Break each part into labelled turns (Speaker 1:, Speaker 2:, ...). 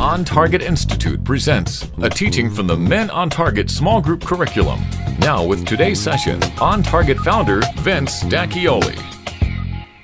Speaker 1: On Target Institute presents a teaching from the Men on Target small group curriculum. Now with today's session, On Target founder Vince D'Acchioli.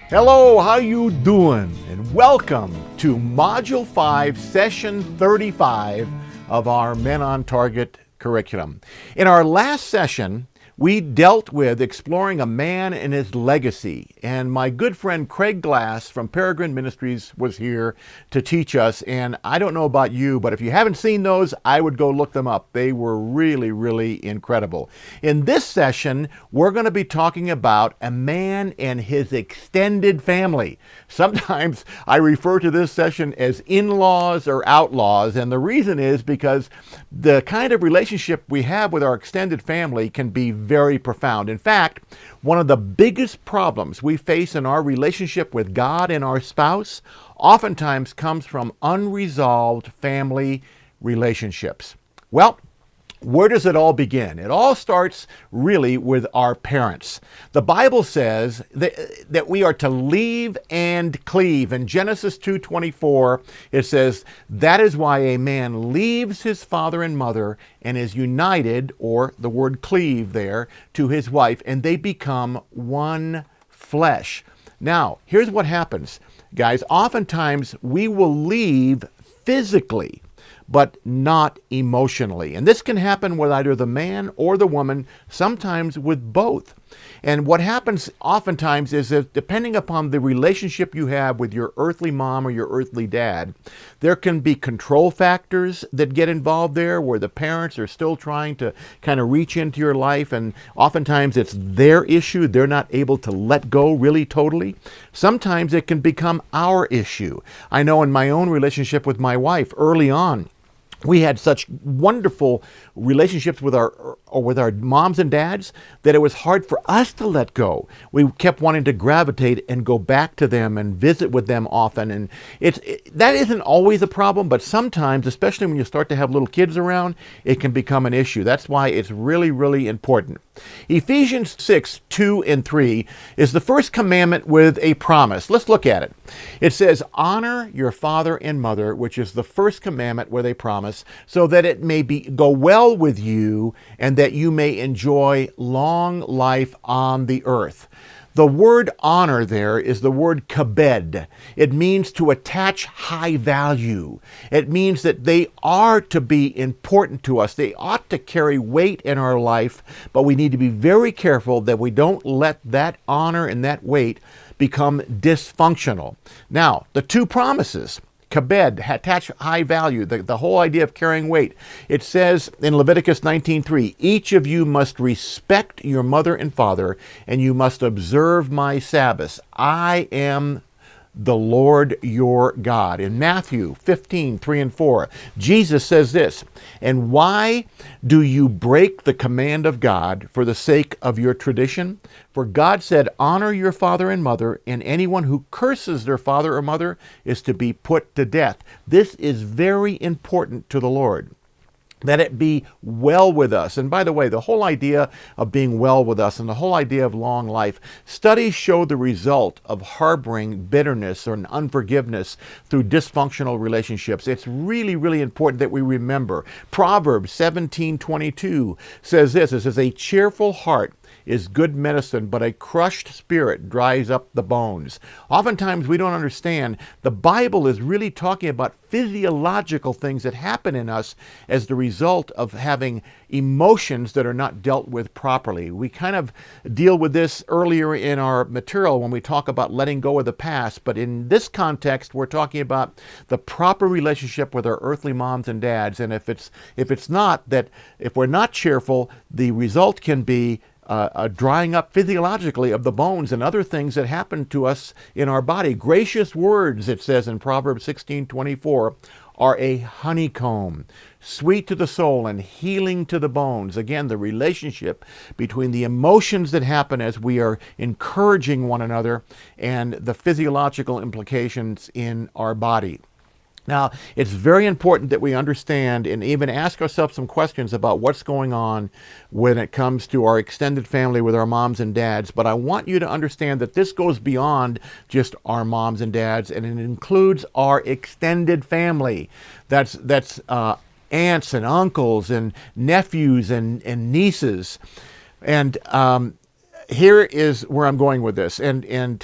Speaker 2: Hello, how you doing? And welcome to Module 5, Session 35 of our Men on Target curriculum. In our last session, we dealt with exploring a man and his legacy, and my good friend Craig Glass from Peregrine Ministries was here to teach us. And I don't know about you, but if you haven't seen those, I would go look them up. They were really incredible. In this session, we're going to be talking about a man and his extended family. Sometimes I refer to this session as in-laws or outlaws, and the reason is because the kind of relationship we have with our extended family can be very profound. In fact, one of the biggest problems we face in our relationship with God and our spouse oftentimes comes from unresolved family relationships. Well, where does it all begin? It all starts really with our parents. The Bible says that we are to leave and cleave. In Genesis 2:24, it says, that is why a man leaves his father and mother and is united, or the word cleave there, to his wife, and they become one flesh. Now, here's what happens, guys. Oftentimes, we will leave physically, but not emotionally. And this can happen with either the man or the woman, sometimes with both. And what happens oftentimes is that depending upon the relationship you have with your earthly mom or your earthly dad, there can be control factors that get involved there where the parents are still trying to kind of reach into your life, and oftentimes it's their issue. They're not able to let go really totally. Sometimes it can become our issue. I know in my own relationship with my wife early on, we had such wonderful relationships with our moms and dads that it was hard for us to let go. We kept wanting to gravitate and go back to them and visit with them often. And that isn't always a problem, but sometimes, especially when you start to have little kids around, it can become an issue. That's why it's really important. Ephesians 6:2-3 is the first commandment with a promise. Let's look at it. It says, honor your father and mother, which is the first commandment with a promise, so that it may go well with you and that you may enjoy long life on the earth. The word honor there is the word kabed. It means to attach high value. It means that they are to be important to us. They ought to carry weight in our life, but we need to be very careful that we don't let that honor and that weight become dysfunctional. Now, the two promises, kabed, attach high value, the whole idea of carrying weight. It says in Leviticus 19:3, each of you must respect your mother and father, and you must observe my Sabbaths. I am the Lord your God. In Matthew 15:3-4, Jesus says this, and why do you break the command of God for the sake of your tradition? For God said, honor your father and mother, and anyone who curses their father or mother is to be put to death. This is very important to the Lord, that it be well with us. And by the way, the whole idea of being well with us and the whole idea of long life, studies show the result of harboring bitterness or unforgiveness through dysfunctional relationships. It's really important that we remember. Proverbs 17:22 says this. It says, a cheerful heart is good medicine, but a crushed spirit dries up the bones. Oftentimes we don't understand the Bible is really talking about physiological things that happen in us as the result of having emotions that are not dealt with properly. We kind of deal with this earlier in our material when we talk about letting go of the past, but in this context we're talking about the proper relationship with our earthly moms and dads. And if it's not, that if we're not cheerful, the result can be a drying up physiologically of the bones and other things that happen to us in our body. Gracious words, it says in Proverbs 16:24, are a honeycomb, sweet to the soul and healing to the bones. Again, the relationship between the emotions that happen as we are encouraging one another and the physiological implications in our body. Now, it's very important that we understand and even ask ourselves some questions about what's going on when it comes to our extended family with our moms and dads. But I want you to understand that this goes beyond just our moms and dads, and it includes our extended family. That's aunts and uncles and nephews and nieces. And here is where I'm going with this. And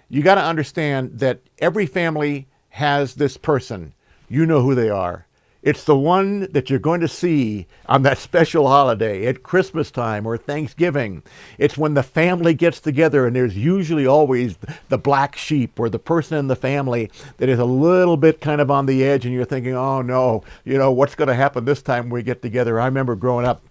Speaker 2: you got to understand that every family has this person. You know who they are. It's the one that you're going to see on that special holiday at Christmas time or Thanksgiving. It's when the family gets together, and there's usually always the black sheep or the person in the family that is a little bit kind of on the edge, and you're thinking, oh no, what's going to happen this time when we get together? I remember growing up,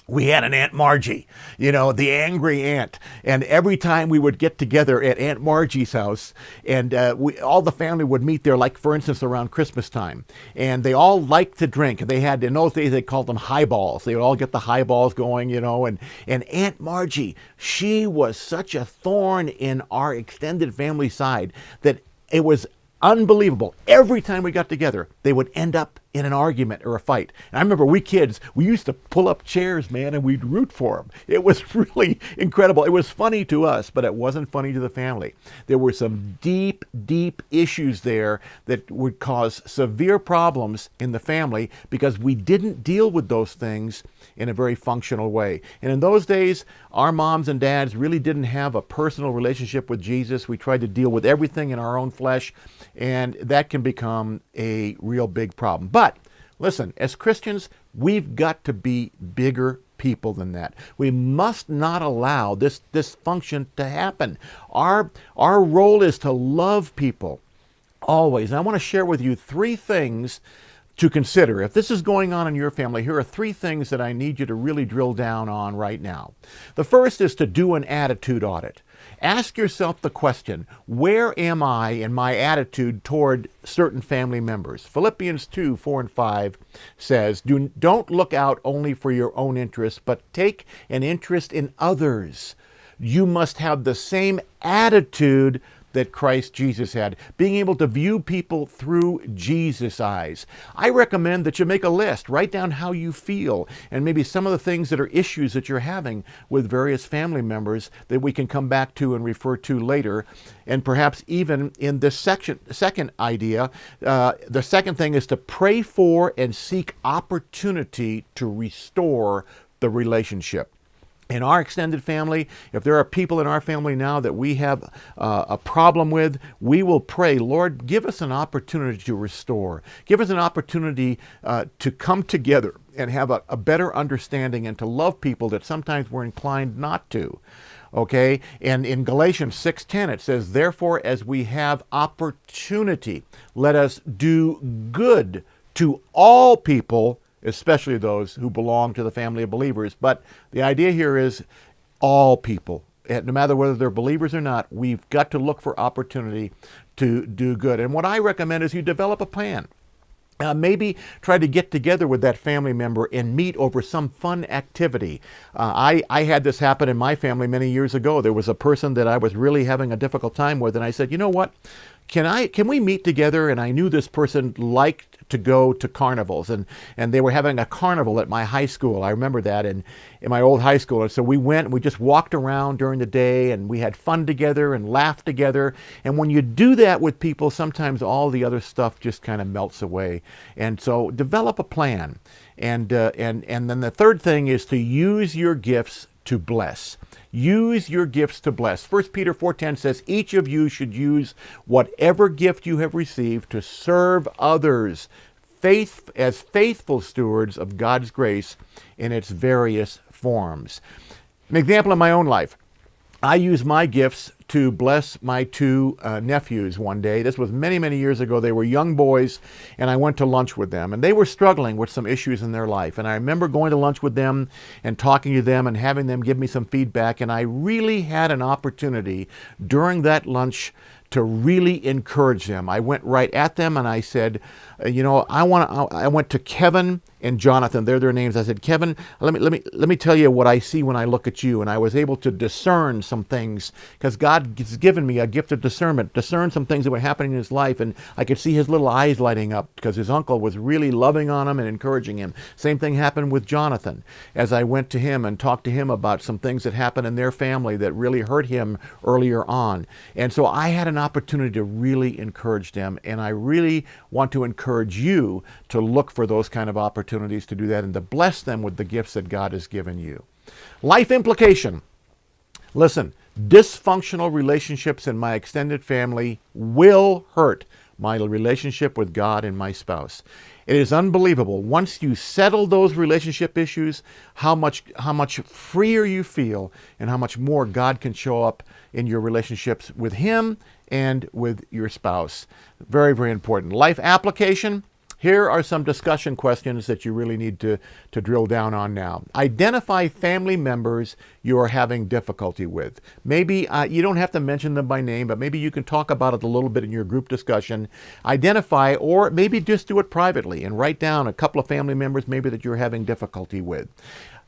Speaker 2: we had an Aunt Margie, the angry aunt. And every time we would get together at Aunt Margie's house, and all the family would meet there, like, for instance, around Christmas time. And they all liked to drink. They had, in those days, they called them highballs. They would all get the highballs going, and Aunt Margie, she was such a thorn in our extended family side that it was unbelievable. Every time we got together, they would end up in an argument or a fight. And I remember we kids, we used to pull up chairs, man, and we'd root for them. It was really incredible. It was funny to us, but it wasn't funny to the family. There were some deep, deep issues there that would cause severe problems in the family because we didn't deal with those things in a very functional way. And in those days, our moms and dads really didn't have a personal relationship with Jesus. We tried to deal with everything in our own flesh, and that can become a real big problem. But listen, as Christians, we've got to be bigger people than that. We must not allow this dysfunction to happen. Our role is to love people always. And I want to share with you 3 things to consider. If this is going on in your family, here are 3 things that I need you to really drill down on right now. The first is to do an attitude audit. Ask yourself the question, where am I in my attitude toward certain family members? Philippians 2, 4 and 5 says, don't look out only for your own interests, but take an interest in others. You must have the same attitude that Christ Jesus had, being able to view people through Jesus' eyes. I recommend that you make a list, write down how you feel, and maybe some of the things that are issues that you're having with various family members that we can come back to and refer to later. And perhaps even in this second idea, the second thing is to pray for and seek opportunity to restore the relationship. In our extended family, if there are people in our family now that we have a problem with, we will pray, Lord, give us an opportunity to restore. Give us an opportunity to come together and have a better understanding and to love people that sometimes we're inclined not to. Okay? And in Galatians 6:10, it says, therefore, as we have opportunity, let us do good to all people, especially those who belong to the family of believers. But the idea here is all people. No matter whether they're believers or not, we've got to look for opportunity to do good. And what I recommend is you develop a plan. Maybe try to get together with that family member and meet over some fun activity. I had this happen in my family many years ago. There was a person that I was really having a difficult time with, and I said, you know what? Can we meet together? And I knew this person liked to go to carnivals, and they were having a carnival at my high school. I remember that in my old high school. And so we went and we just walked around during the day, and we had fun together and laughed together. And when you do that with people, sometimes all the other stuff just kind of melts away. And so develop a plan. And then the third thing is to use your gifts to bless. Use your gifts to bless. 1 Peter 4:10 says, each of you should use whatever gift you have received to serve others as faithful stewards of God's grace in its various forms. An example in my own life. I used my gifts to bless my 2 nephews one day. This was many, many years ago. They were young boys, and I went to lunch with them. And they were struggling with some issues in their life. And I remember going to lunch with them and talking to them and having them give me some feedback. And I really had an opportunity during that lunch to really encourage them. I went right at them and I said, I went to Kevin and Jonathan. They're their names. I said, Kevin, let me tell you what I see when I look at you. And I was able to discern some things because God has given me a gift of discernment, discern some things that were happening in his life. And I could see his little eyes lighting up because his uncle was really loving on him and encouraging him. Same thing happened with Jonathan as I went to him and talked to him about some things that happened in their family that really hurt him earlier on. And so I had an opportunity to really encourage them. And I really want to encourage you to look for those kind of opportunities to do that and to bless them with the gifts that God has given you. Life implication. Listen, dysfunctional relationships in my extended family will hurt my relationship with God and my spouse. It is unbelievable. Once you settle those relationship issues, how much freer you feel and how much more God can show up in your relationships with Him and with your spouse. Very, very important. Life application. Here are some discussion questions that you really need to drill down on now. Identify family members you are having difficulty with. Maybe you don't have to mention them by name, but maybe you can talk about it a little bit in your group discussion. Identify, or maybe just do it privately and write down a couple of family members maybe that you're having difficulty with.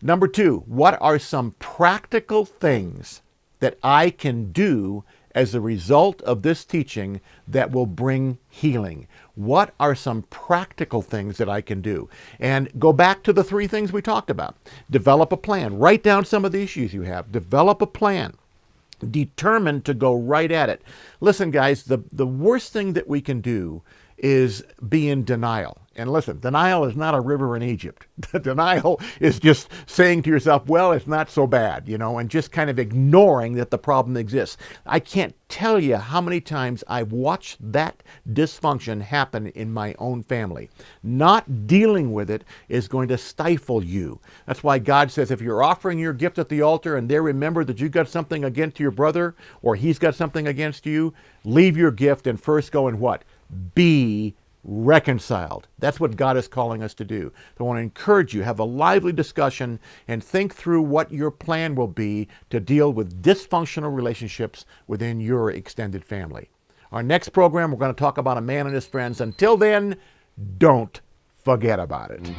Speaker 2: Number 2, what are some practical things that I can do as a result of this teaching that will bring healing? What are some practical things that I can do? And go back to the 3 things we talked about. Develop a plan. Write down some of the issues you have. Develop a plan. Determined to go right at it. Listen, guys, the worst thing that we can do is be in denial. And listen, denial is not a river in Egypt. Denial is just saying to yourself, well, it's not so bad, and just kind of ignoring that the problem exists. I can't tell you how many times I've watched that dysfunction happen in my own family. Not dealing with it is going to stifle you. That's why God says if you're offering your gift at the altar and they remember that you got something against your brother or he's got something against you, leave your gift and first go and what? Be reconciled. That's what God is calling us to do. So I want to encourage you, have a lively discussion and think through what your plan will be to deal with dysfunctional relationships within your extended family. Our next program, we're going to talk about a man and his friends. Until then, don't forget about it.